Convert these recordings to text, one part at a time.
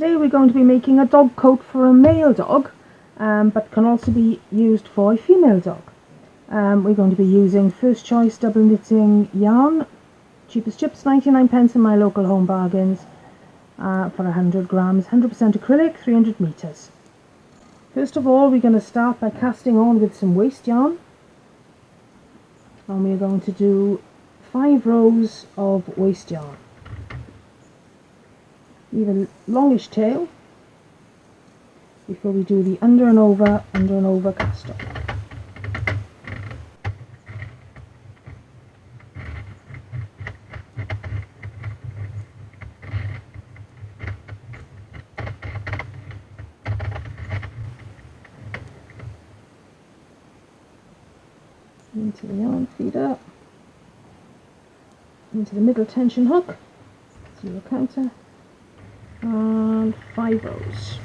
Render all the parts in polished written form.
Today we're going to be making a dog coat for a male dog, but can also be used for a female dog. We're going to be using First Choice double knitting yarn, cheapest chips, 99p in my local home bargains, for 100 grams, 100% acrylic, 300 meters. First of all, we're going to start by casting on with some waste yarn, and we're going to do 5 rows of waste yarn. Leave a longish tail before we do the under and over cast on. Into the yarn feeder, into the middle tension hook, 0 counter, and 5 rows.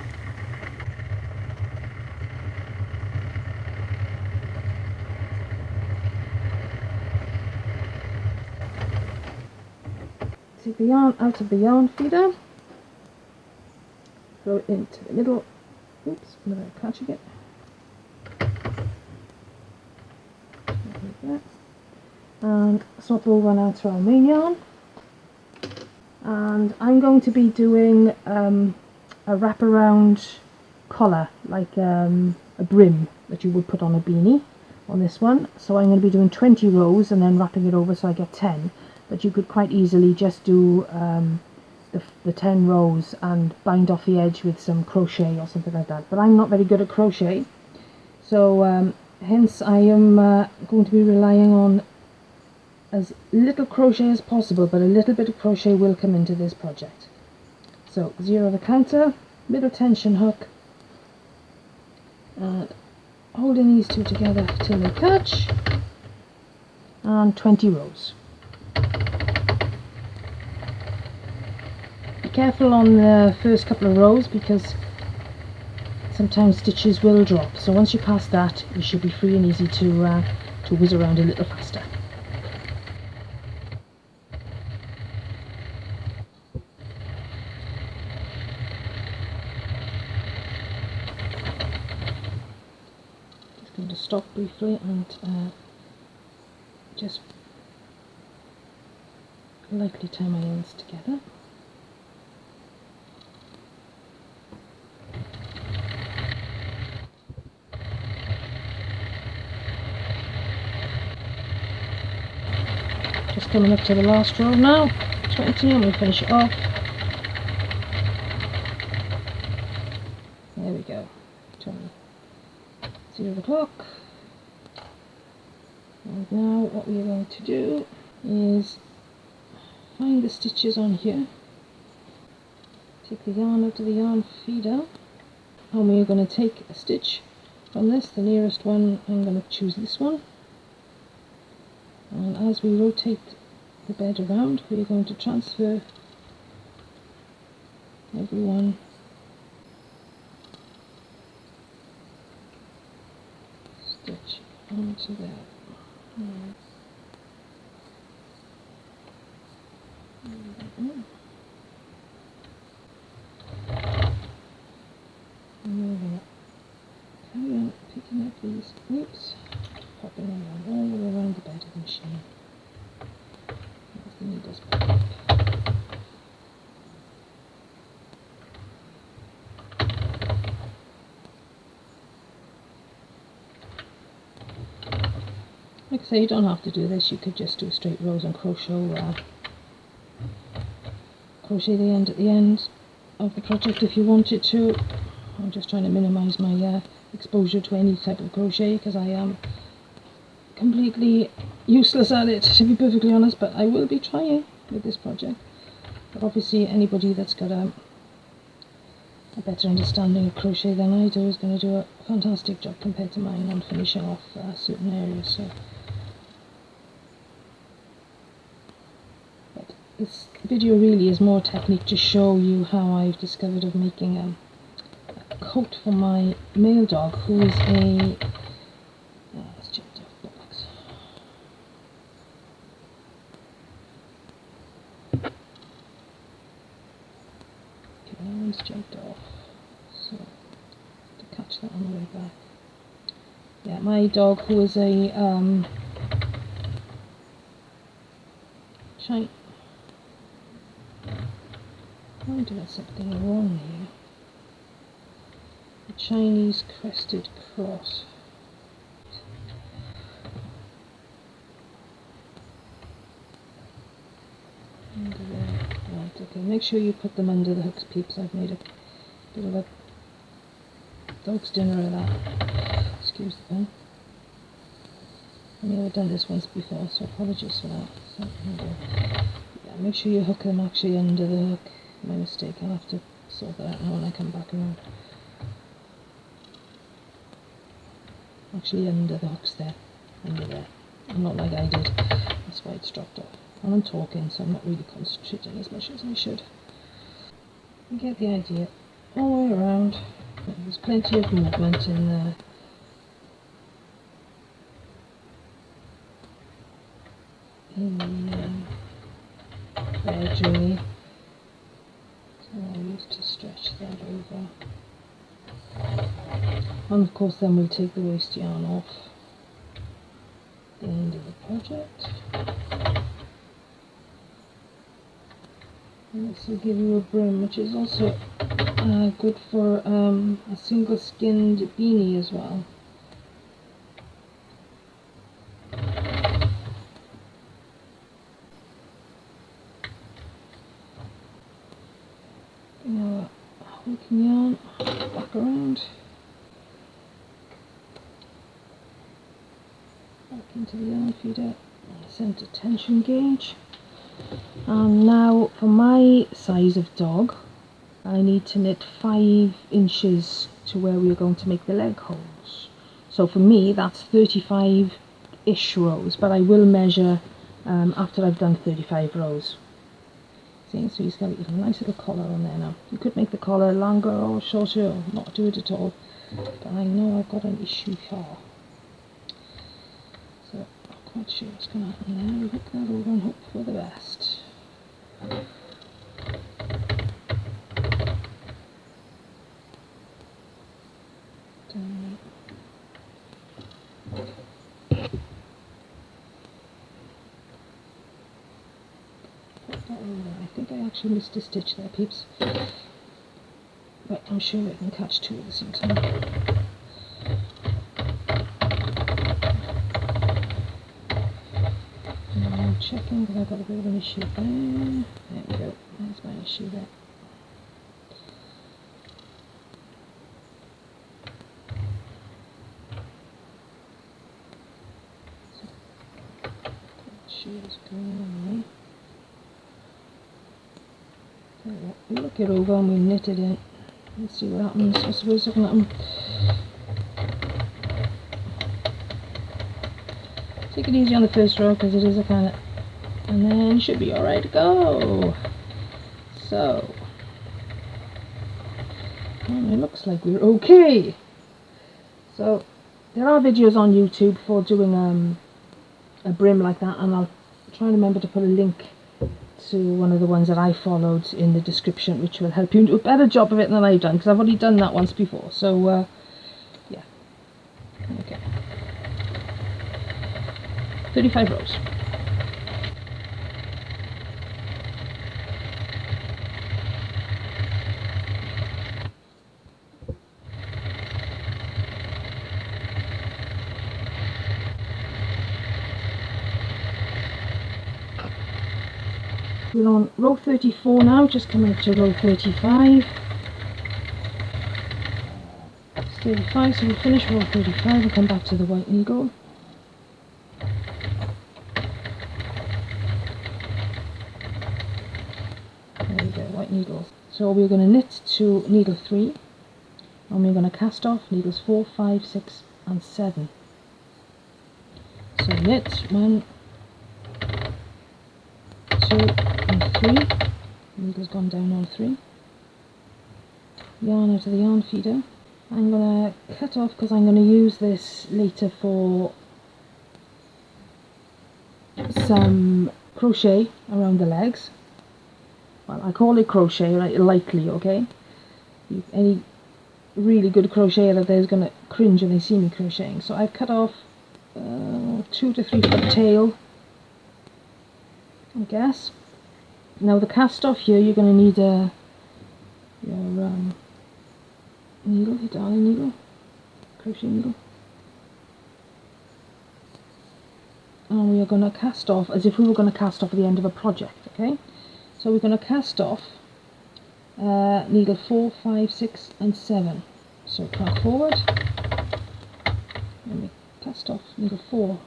Take the yarn out of the yarn feeder, throw it into the middle, oops, without catching it. Like that. And swap over now to our main yarn, and I'm going to be doing a wraparound collar, like a brim that you would put on a beanie on this one. So I'm going to be doing 20 rows and then wrapping it over so I get 10, but you could quite easily just do the 10 rows and bind off the edge with some crochet or something like that, but I'm not very good at crochet, so hence I am going to be relying on as little crochet as possible, but a little bit of crochet will come into this project. So 0 the counter, middle tension hook, and holding these two together till they catch, and 20 rows. Be careful on the first couple of rows because sometimes stitches will drop, so once you pass that you should be free and easy to whiz around a little faster. Going to stop briefly and just lightly tie my ends together. Just coming up to the last row now, 20, and we'll finish it off. There we go, 20. 0 o'clock. And now what we are going to do is find the stitches on here, take the yarn out of the yarn feeder, and we are going to take a stitch from this, the nearest one. I'm going to choose this one, and as we rotate the bed around we are going to transfer every one stitch onto there. And we're going to carry on picking up these loops, popping them all the way around the bed of the machine. As the needles pop up. Like I say, you don't have to do this, you could just do straight rows and crochet the end at the end of the project if you wanted to. I'm just trying to minimise my exposure to any type of crochet because I am completely useless at it, to be perfectly honest, but I will be trying with this project. But obviously anybody that's got a better understanding of crochet than I do is going to do a fantastic job compared to mine on finishing off certain areas. So this video really is more technique to show you how I've discovered of making a coat for my male dog who is a let's check the box. Okay, just jumped off, so to catch that on the way back. Yeah, my dog, who is a I'm doing something wrong here. A Chinese crested cross. Under there. Right, okay, make sure you put them under the hooks, peeps. I've made a bit of a dog's dinner of that. Excuse the pun. I've never done this once before, so apologies for that. So, yeah, make sure you hook them actually under the hook. My mistake, I'll have to sort that out now when I come back around. Actually under the hooks there, under there. And not like I did, that's why it's dropped off. And I'm talking, so I'm not really concentrating as much as I should. You get the idea. All the way around, there's plenty of movement in there. Edge really. So I used to stretch that over. And of course then we'll take the waste yarn off the end of the project. And this will give you a brim, which is also good for a single skinned beanie as well. Now hooking yarn back around, back into the yarn feeder, center tension gauge. And now for my size of dog, I need to knit 5 inches to where we are going to make the leg holes. So for me that's 35-ish rows, but I will measure after I've done 35 rows. See, so he's got a nice little collar on there now. You could make the collar longer or shorter or not do it at all, but I know I've got an issue here. So not quite sure what's going to happen there. We hook that over and hope for the best. I think I actually missed a stitch there, peeps, but I'm sure I can catch 2 at the same time. And I'm checking because I've got a bit of an issue there. There we go, there's my issue there. So, shoes going on. We look it over and we knit it in. Let's see what happens. I suppose something happen. Take it easy on the first row because it is a kind of, and then you should be alright to go. So, well, it looks like we're okay. So, there are videos on YouTube for doing a brim like that, and I'll try and remember to put a link to one of the ones that I followed in the description, which will help you do a better job of it than I've done, because I've already done that once before. So yeah, okay, 35 rows. We're on row 34 now, just coming up to row 35. It's 35, so we'll finish row 35 and come back to the white needle. There we go, white needles. So we're going to knit to needle 3, and we're going to cast off needles 4, 5, 6 and 7. So knit 1, 2 and 3, needle's gone down on 3, yarn out of the yarn feeder. I'm going to cut off because I'm going to use this later for some crochet around the legs. Well, I call it crochet, right, lightly, okay? Any really good crocheter there's going to cringe when they see me crocheting. So I've cut off 2 to 3 foot tail, I guess. Now the cast off here, you're going to need your needle, your darning needle, crochet needle. And we are going to cast off as if we were going to cast off at the end of a project, okay? So we're going to cast off needle 4, 5, 6 and 7. So crack forward, and we cast off needle 4.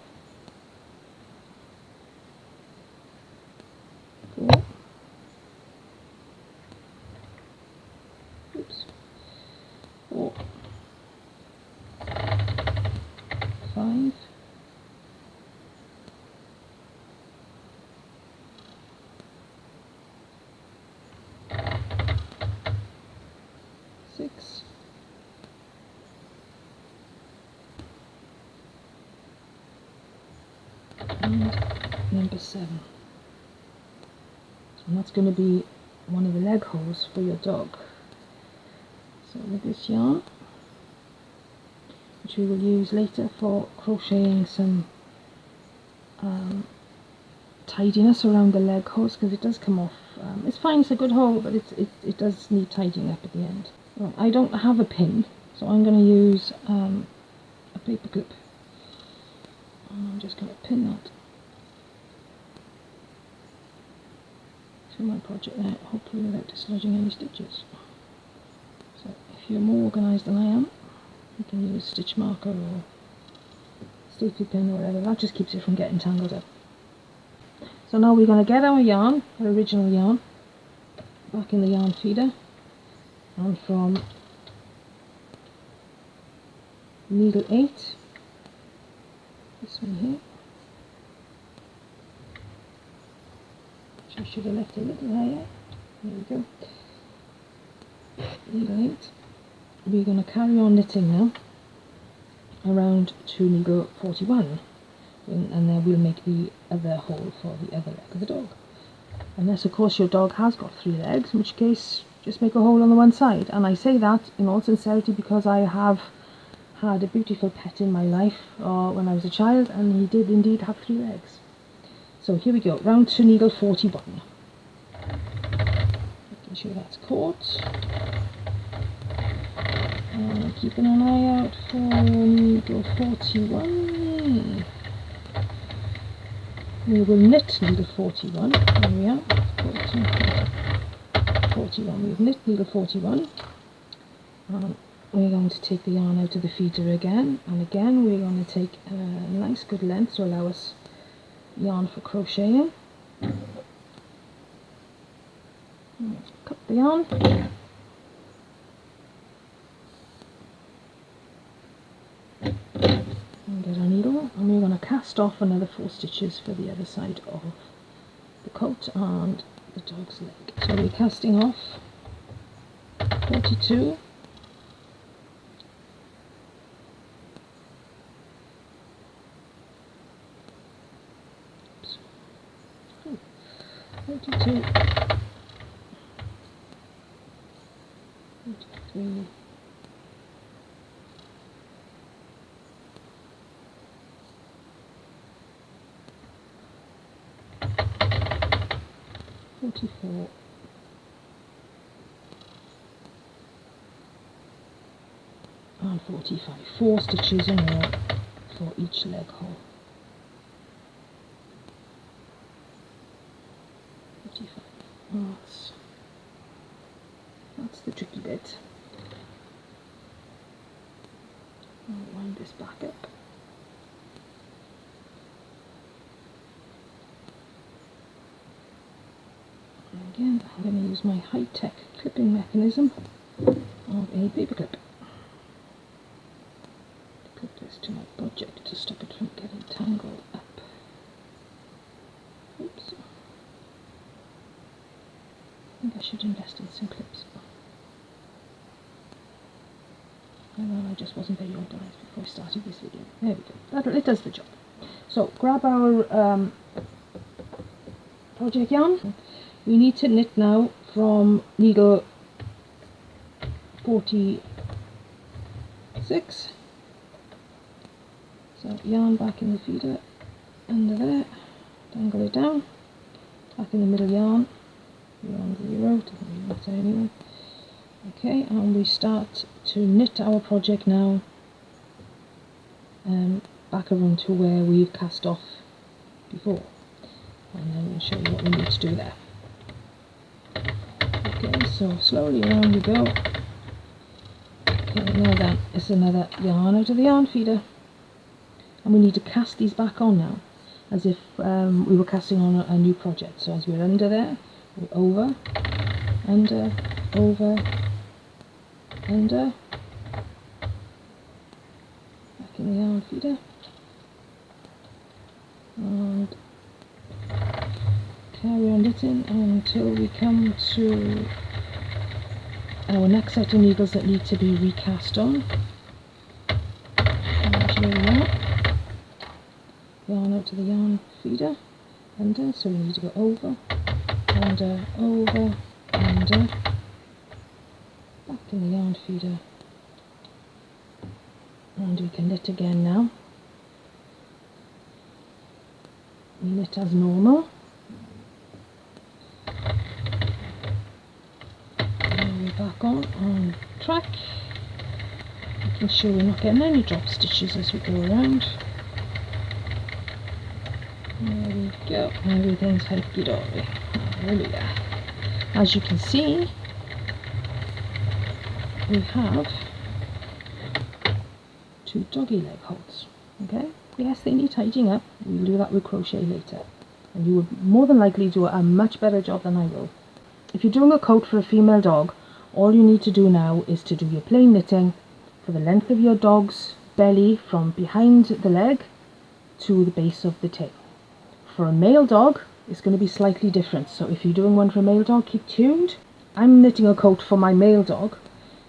4. Oops. 4. 5. 6. And number 7. And that's going to be one of the leg holes for your dog. So with this yarn, which we will use later for crocheting some tidiness around the leg holes, because it does come off. It's fine, it's a good hole, but it does need tidying up at the end. Well, I don't have a pin, so I'm going to use a paper clip. And I'm just going to pin that to my project there, hopefully without dislodging any stitches. So if you're more organised than I am, you can use stitch marker or safety pin or whatever. That just keeps it from getting tangled up. So now we're going to get our yarn, our original yarn, back in the yarn feeder, and from needle 8, this one here, which I should have left a little higher, there we go, needle 8, we're going to carry on knitting now around to needle 41, and then we'll make the other hole for the other leg of the dog. Unless of course your dog has got 3 legs, in which case just make a hole on the one side. And I say that in all sincerity because I have had a beautiful pet in my life when I was a child, and he did indeed have 3 legs. So here we go, round to needle 41. Making sure that's caught. And keeping an eye out for needle 41. We will knit needle 41. There we are. 41. We've knit needle 41. And we're going to take the yarn out of the feeder again. And again, we're going to take a nice good length to allow us yarn for crocheting. Cut the yarn. And get our needle, and we're going to cast off another 4 stitches for the other side of the coat and the dog's leg. So we're casting off 42, 42, 43, 44, and 45. 4 stitches in all for each leg hole. 45. That's the tricky bit. I'll wind this back up. And again, I'm going to use my high-tech clipping mechanism of a paper clip. Clip this to my project to stop it from getting tangled up. Oops. I think I should invest in some clips. I just wasn't very organised before I started this video. There we go. It does the job. So grab our project yarn. We need to knit now from needle 46. So yarn back in the feeder, under there, dangle it down, back in the middle yarn 0, doesn't matter anyway. Okay, and we start to knit our project now, back around to where we've cast off before, and then we'll show you what we need to do there. Okay, so slowly around we go. Okay, now then, it's another yarn out of the yarn feeder, and we need to cast these back on now, as if we were casting on a new project. So as we're under there, we're over, under, over, under, back in the yarn feeder, and carry on knitting until we come to our next set of needles that need to be recast on. And here we are. Yarn out to the yarn feeder, under, so we need to go over, under, over, under, back in the yarn feeder, and we can knit again now. We knit as normal. And we're back on track, making sure we're not getting any drop stitches as we go around. There we go, everything's hunky-dory. Hallelujah. As you can see, we have 2 doggy leg holes. Okay, yes, they need tidying up. We'll do that with crochet later, and you will more than likely do a much better job than I will. If you're doing a coat for a female dog, all you need to do now is to do your plain knitting for the length of your dog's belly from behind the leg to the base of the tail. For a male dog, it's going to be slightly different, so if you're doing one for a male dog, keep tuned. I'm knitting a coat for my male dog,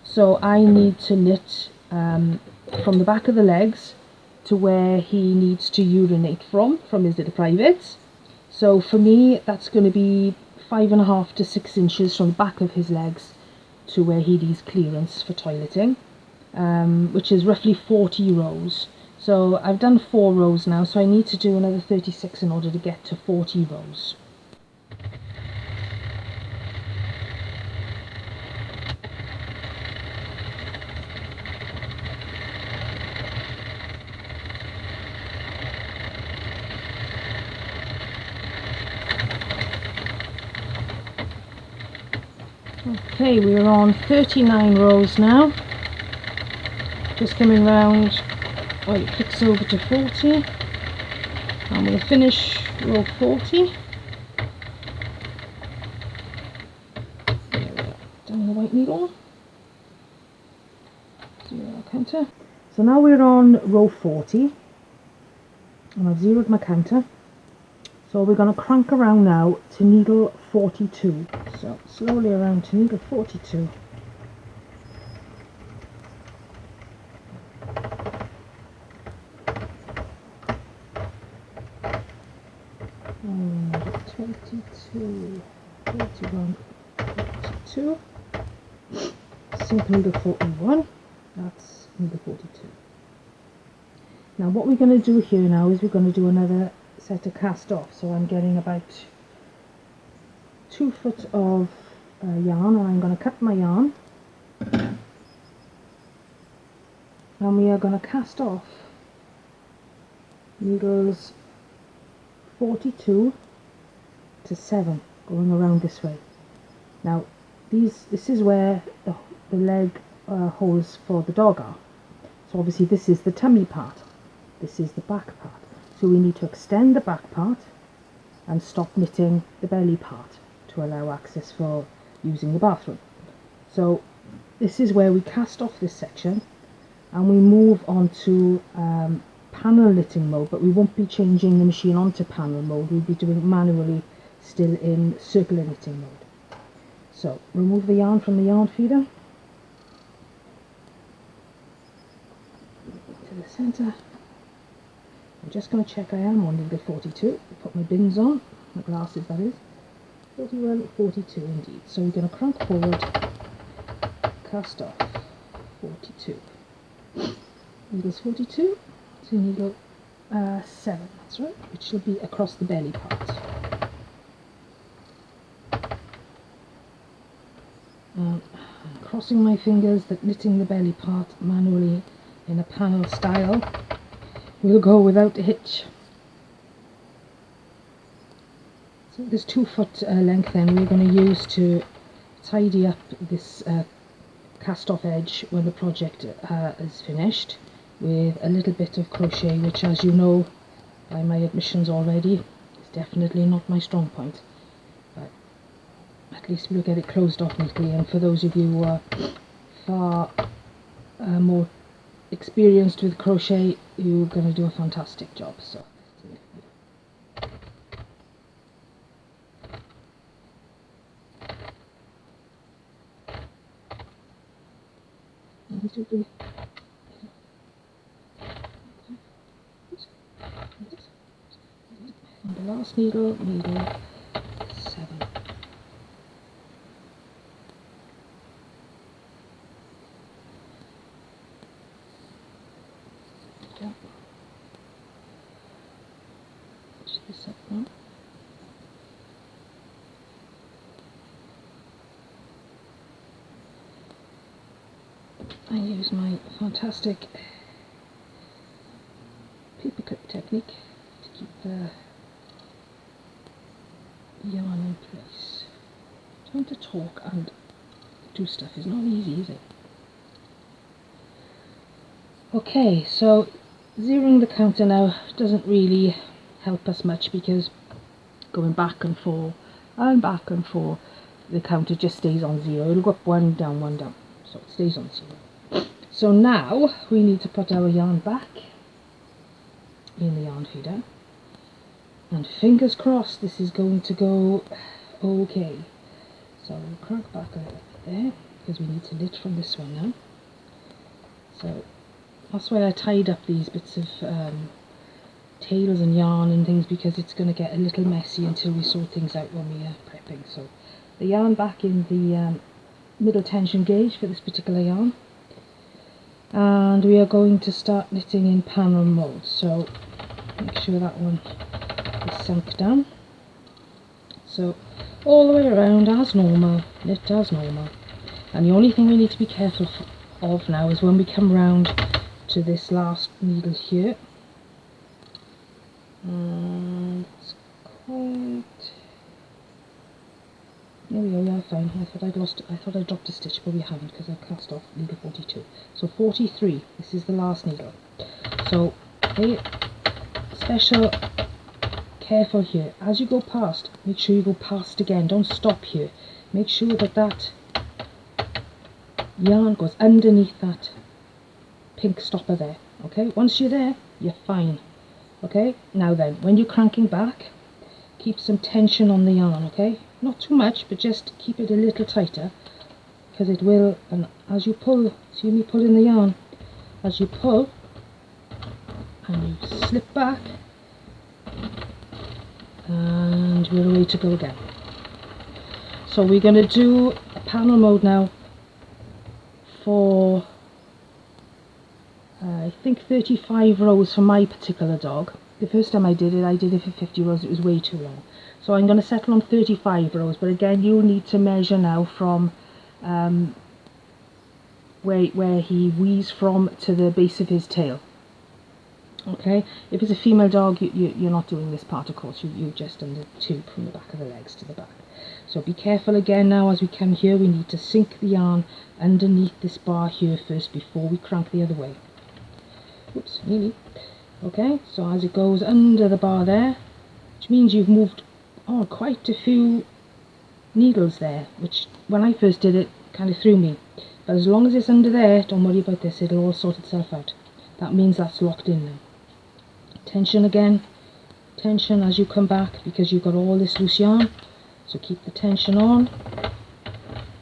so I need to knit from the back of the legs to where he needs to urinate from his little privates. So for me, that's going to be 5.5 to 6 inches from the back of his legs to where he needs clearance for toileting, which is roughly 40 rows. So I've done 4 rows now, so I need to do another 36 in order to get to 40 rows. Okay, we're on 39 rows now. Just coming round. Oh, it clicks over to 40, and we'll finish row 40. There we go, down the white needle, 0 counter. So now we're on row 40, and I've zeroed my counter. So we're going to crank around now to needle 42. So slowly around to needle 42. And 22, 31, 42. Sink needle 41. That's needle 42. Now what we're going to do here now is we're going to do another set of cast off. So I'm getting about 2 foot of yarn, and I'm going to cut my yarn, and we are going to cast off needles 42 to 7 going around this way. Now this is where the leg holes for the dog are. So obviously this is the tummy part, this is the back part. So we need to extend the back part and stop knitting the belly part to allow access for using the bathroom. So this is where we cast off this section, and we move on to panel knitting mode, but we won't be changing the machine onto panel mode. We'll be doing it manually, still in circular knitting mode. So remove the yarn from the yarn feeder to the centre. I'm just going to check I am on needle 42. Put my bins on, my glasses that is. 41, 42 indeed. So we're going to crank forward, cast off 42. Needle's 42, so needle 7, that's right, which will be across the belly part. I'm crossing my fingers that knitting the belly part manually in a panel style will go without a hitch. So this 2 foot length then we're going to use to tidy up this cast off edge when the project is finished, with a little bit of crochet, which, as you know by my admissions already, is definitely not my strong point, but at least we'll get it closed off neatly. And for those of you who are far more experienced with crochet, you're going to do a fantastic job. So and the last needle, needle 7. Okay. Stitch this up now. I use my fantastic paper clip technique to keep the yarn in place. Trying to talk and do stuff is not easy, is it? Okay, so zeroing the counter now doesn't really help us much, because going back and forth, the counter just stays on 0. It'll go up 1 down, 1 down, so it stays on 0. So now we need to put our yarn back in the yarn feeder, and fingers crossed this is going to go okay. So we'll crank back a little bit there, because we need to knit from this one now. So that's why I tied up these bits of tails and yarn and things, because it's going to get a little messy until we sort things out when we are prepping. So the yarn back in the middle tension gauge for this particular yarn, and we are going to start knitting in panel mode. So make sure that one is sunk down. So all the way around as normal, knit as normal. And the only thing we need to be careful of now is when we come round to this last needle here, and it's quite, there we go, yeah, fine. I thought I dropped a stitch, but we haven't, because I've cast off needle 42. So 43, this is the last needle. So hey, special careful here, as you go past, make sure you go past again, don't stop here. Make sure that that yarn goes underneath that pink stopper there. Okay, once you're there, you're fine. Okay, now then, when you're cranking back, keep some tension on the yarn, okay? Not too much, but just keep it a little tighter, because it will, and as you pull, see me pulling the yarn, as you pull, and you slip back, and we're ready to go again. So we're going to do a panel mode now for I think 35 rows for my particular dog. The first time I did it for 50 rows, it was way too long. So I'm going to settle on 35 rows, but again you'll need to measure now from where he weaves from to the base of his tail. Okay, if it's a female dog, you're not doing this part, of course, you've just done the tube from the back of the legs to the back. So be careful again now, as we come here, we need to sink the yarn underneath this bar here first before we crank the other way. Oops, nearly. Okay, so as it goes under the bar there, which means you've moved on quite a few needles there, which when I first did it kind of threw me. But as long as it's under there, don't worry about this, it'll all sort itself out. That means that's locked in now. Tension again, tension as you come back, because you've got all this loose yarn, so keep the tension on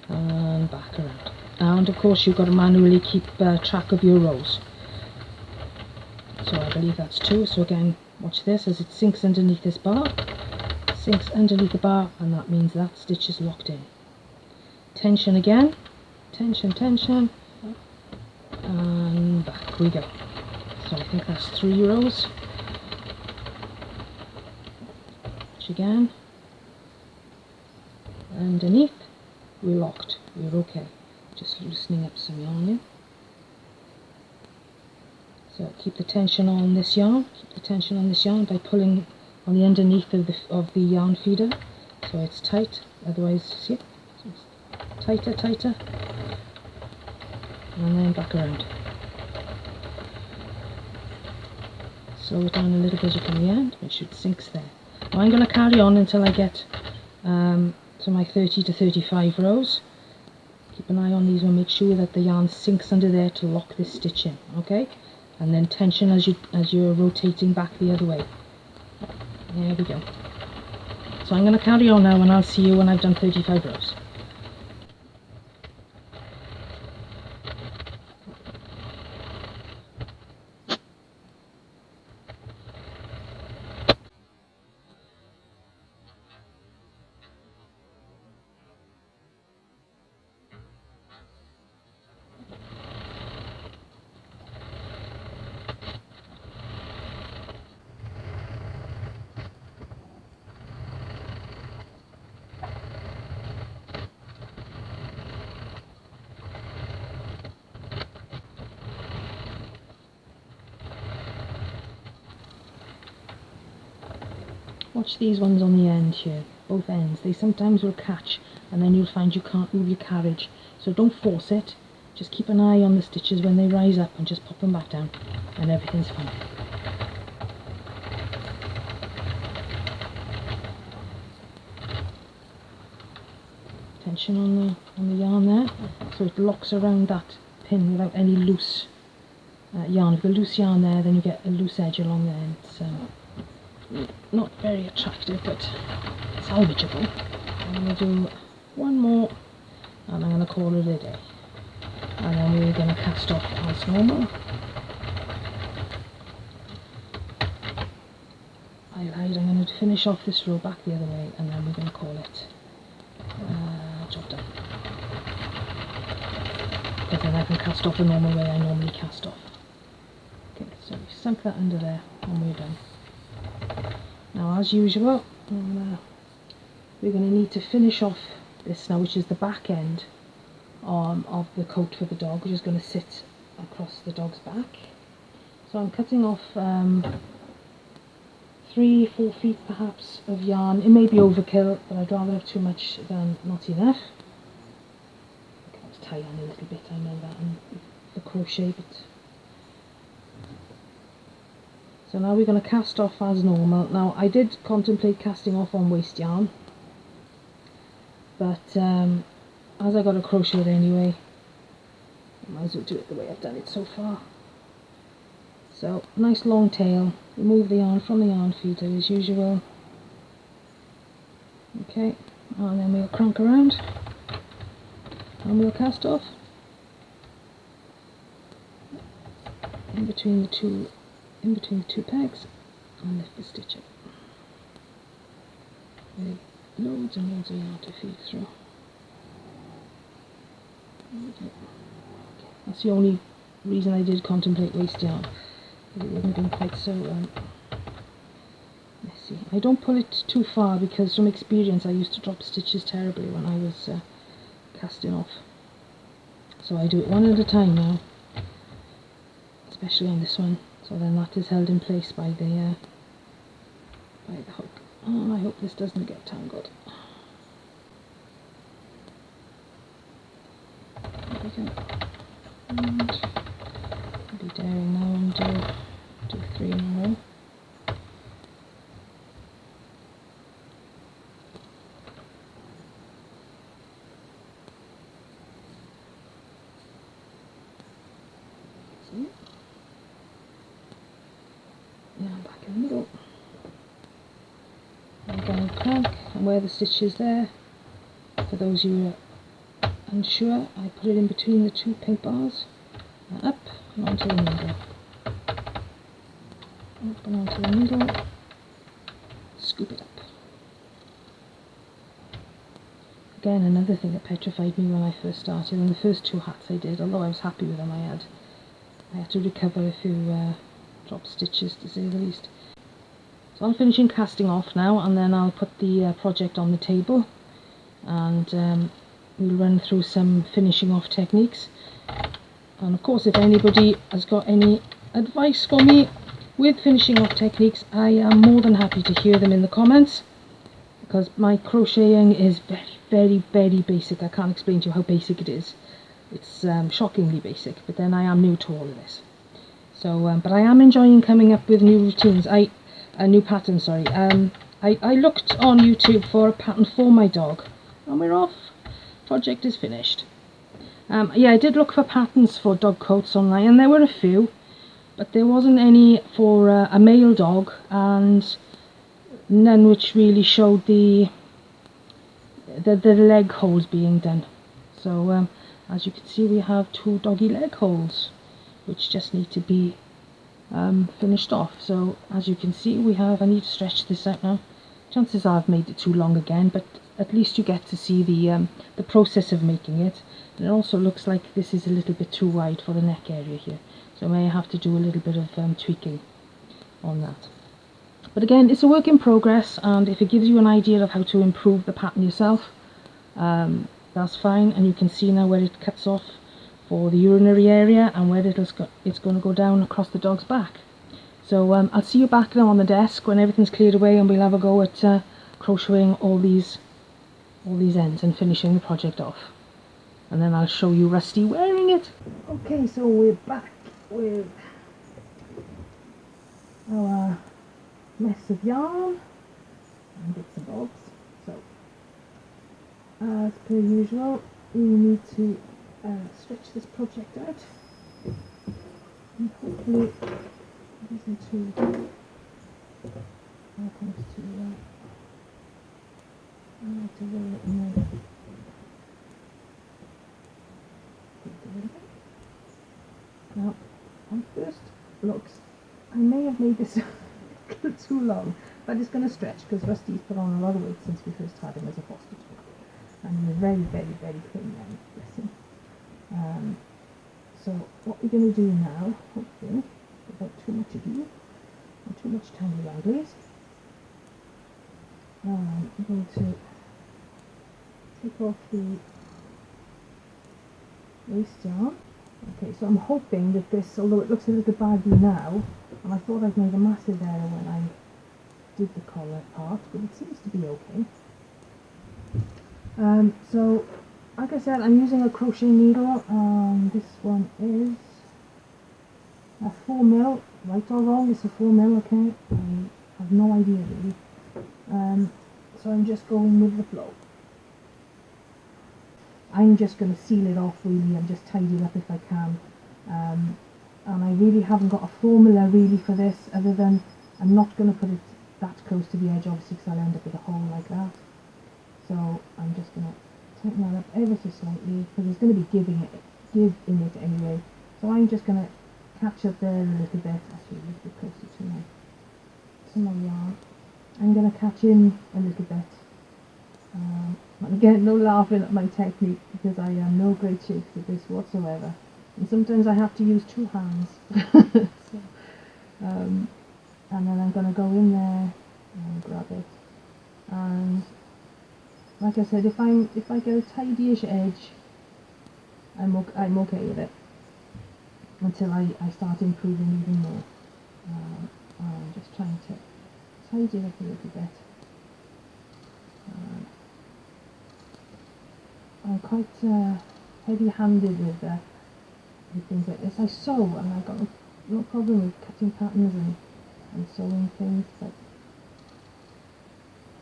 and back around. And of course you've got to manually keep track of your rows. So I believe that's 2, so again watch this as it sinks underneath this bar, sinks underneath the bar, and that means that stitch is locked in. Tension again, tension, tension, and back we go. So I think that's 3 rows. Which again, underneath, we're locked, we're okay. Just loosening up some yarn here. So keep the tension on this yarn, by pulling on the underneath of the yarn feeder, so it's tight. Otherwise, see it? So it's tighter, tighter, and then back around. Slow it down a little bit from the end, make sure it sinks there. Now I'm going to carry on until I get to my 30 to 35 rows. Keep an eye on these and make sure that the yarn sinks under there to lock this stitch in, okay? And then tension as you're rotating back the other way. There we go. So I'm going to carry on now, and I'll see you when I've done 35 rows. Watch these ones on the end here, both ends. They sometimes will catch, and then you'll find you can't move your carriage. So don't force it, just keep an eye on the stitches when they rise up and just pop them back down, and everything's fine. Tension on the yarn there, so it locks around that pin without any loose yarn. If you have loose yarn there, then you get a loose edge along there. It's not very attractive, but salvageable. I'm going to do one more, and I'm going to call it a day. And then we're going to cast off as normal. I'm going to finish off this row back the other way, and then we're going to call it job done. Because then I can cast off the normal way I normally cast off. Okay, so we sunk that under there, and we're done. Now, as usual, we're going to need to finish off this now, which is the back end of the coat for the dog, which is going to sit across the dog's back. So I'm cutting off 3-4 feet perhaps of yarn. It may be overkill, but I'd rather have too much than not enough. I can tie on a little bit, I know that, and the crochet bit. So now we're going to cast off as normal. Now I did contemplate casting off on waste yarn, but as I got a crochet anyway, I might as well do it the way I've done it so far. So nice long tail, remove the yarn from the yarn feeder as usual. Okay, and then we'll crank around and we'll cast off in between the two pegs and lift the stitch up. With loads and loads of yarn to feed through. Okay. That's the only reason I did contemplate waste yarn, but it wouldn't have been quite so messy. I don't pull it too far because from experience I used to drop stitches terribly when I was casting off. So I do it one at a time now, especially on this one. So then that is held in place by the hook. Oh, I hope this doesn't get tangled. There we go. And I'll be daring now and do 3 in a row. See it? Now back in the middle. I'm going to crank and where the stitch is there. For those who are unsure, I put it in between the 2 pink bars, up and onto the needle, up and onto the needle, scoop it up. Again, another thing that petrified me when I first started, and the first 2 hats I did, although I was happy with them, I had to recover a few drop stitches, to say the least. So I'm finishing casting off now, and then I'll put the project on the table, and we'll run through some finishing off techniques. And of course, if anybody has got any advice for me with finishing off techniques, I am more than happy to hear them in the comments, because my crocheting is very, very, very basic. I can't explain to you how basic it is. It's shockingly basic, but then I am new to all of this. So, but I am enjoying coming up with new routines. A new pattern, sorry. I looked on YouTube for a pattern for my dog, and we're off. Project is finished. Yeah, I did look for patterns for dog coats online, and there were a few, but there wasn't any for a male dog, and none which really showed the leg holes being done. So as you can see, we have 2 doggy leg holes which just need to be finished off. So as you can see, I need to stretch this out now. Chances are I've made it too long again, but at least you get to see the process of making it. And it also looks like this is a little bit too wide for the neck area here, so I may have to do a little bit of tweaking on that. But again, it's a work in progress, and if it gives you an idea of how to improve the pattern yourself, that's fine. And you can see now where it cuts off for the urinary area, and where it's going to go down across the dog's back. So I'll see you back now on the desk when everything's cleared away, and we'll have a go at crocheting all these ends and finishing the project off. And then I'll show you Rusty wearing it. Okay, so we're back with our mess of yarn and bits and bobs. So as per usual, we need to stretch this project out, and hopefully it isn't too I like to roll it in there. Now, on first looks, I may have made this a little too long, but it's going to stretch because Rusty's put on a lot of weight since we first had him as a foster dog, and he's very, very, very thin now, bless him. So what we're going to do now, hopefully, without too much ado, and too much tangle wranglers, I'm going to take off the waist yarn. Okay, so I'm hoping that this, although it looks a little baggy now, and I thought I'd made a massive error when I did the collar part, but it seems to be okay. So, like I said, I'm using a crochet needle. This one is a 4mm, right or wrong, it's a 4mm, okay? I have no idea really. So I'm just going with the flow. I'm just going to seal it off really and just tidy it up if I can. And I really haven't got a formula really for this, other than I'm not going to put it that close to the edge obviously, because I'll end up with a hole like that. So I'm just going to tighten that up ever so slightly, because there's going to be give in it anyway. So I'm just going to catch up there a little bit, actually a little bit closer to my yarn. I'm going to catch in a little bit. And again, no laughing at my technique, because I am no great shakes at this whatsoever, and sometimes I have to use 2 hands. So, and then I'm going to go in there and grab it, and like I said, if I get a tidy-ish edge, I'm okay with it, until I start improving even more. I'm just trying to tidy it up a little bit. I'm quite heavy-handed with things like this. I sew, and I've got no problem with cutting patterns and sewing things, but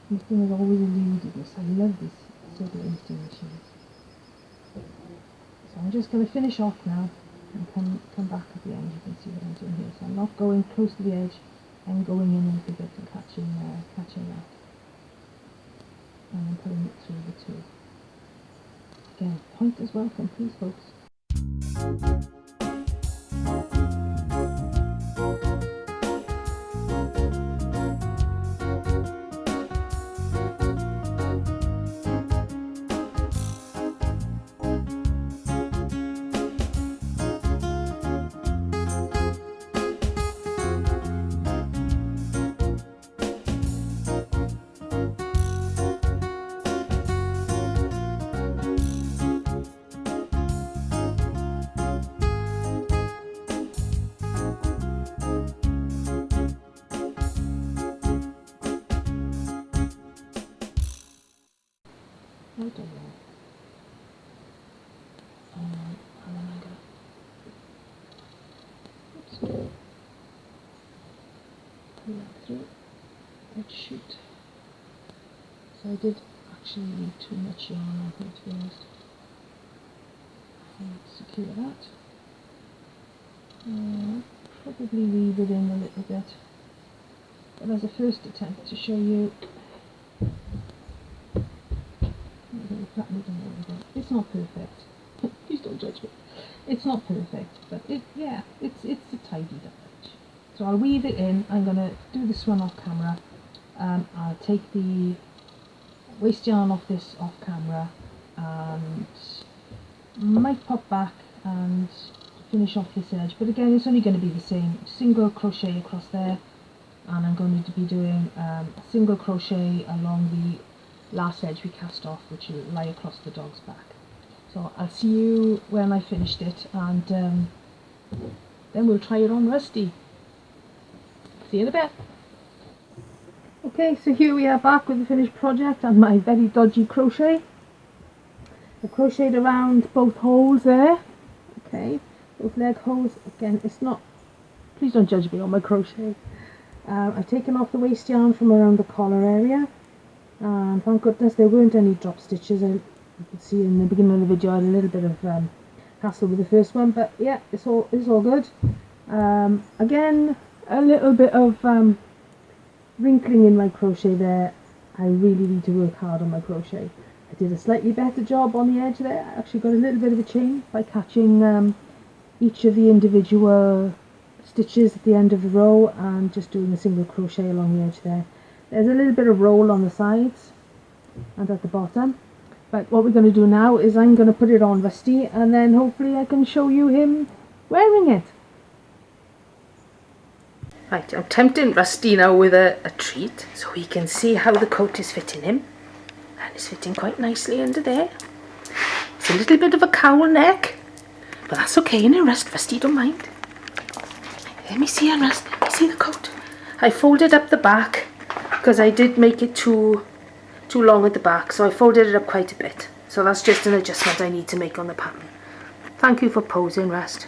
this thing has always eluded me, so I love these sort of sewing machines. So I'm just going to finish off now and come back at the end. You can see what I'm doing here. So I'm not going close to the edge, I'm going in a little bit and catching that, and then putting it through the two. Again, pointers welcome, please folks. I don't know. And then I'm gonna, oops, pull that through. Let's shoot. So I did actually need too much yarn, I think, to be honest. Let's secure that. Probably weave it in a little bit. But as a first attempt to show you, it's not perfect. Please don't judge me. It's not perfect, but it's a tidy edge. So I'll weave it in. I'm gonna do this one off camera. I'll take the waste yarn off this off camera, and might pop back and finish off this edge. But again, it's only going to be the same single crochet across there, and I'm going to be doing a single crochet along the last edge we cast off, which will lie across the dog's back. So I'll see you when I finished it, and then we'll try it on Rusty. See you in a bit. Okay, so here we are back with the finished project and my very dodgy crochet. I crocheted around both holes there. Okay, both leg holes. Again, it's not, please don't judge me on my crochet. I've taken off the waste yarn from around the collar area, and thank goodness there weren't any drop stitches. You could see in the beginning of the video I had a little bit of hassle with the first one, but yeah, it's all good. Again, a little bit of wrinkling in my crochet there. I really need to work hard on my crochet. I did a slightly better job on the edge there. I actually got a little bit of a chain by catching each of the individual stitches at the end of the row and just doing a single crochet along the edge there. There's a little bit of roll on the sides and at the bottom, but what we're going to do now is I'm going to put it on Rusty, and then hopefully I can show you him wearing it. Right, I'm tempting Rusty now with a treat so he can see how the coat is fitting him. And it's fitting quite nicely under there. It's a little bit of a cowl neck, but that's okay, you know, Rusty don't mind. Let me see, Rust, let me see the coat. I folded up the back because I did make it too long at the back, so I folded it up quite a bit. So that's just an adjustment I need to make on the pattern. Thank you for posing, Rust.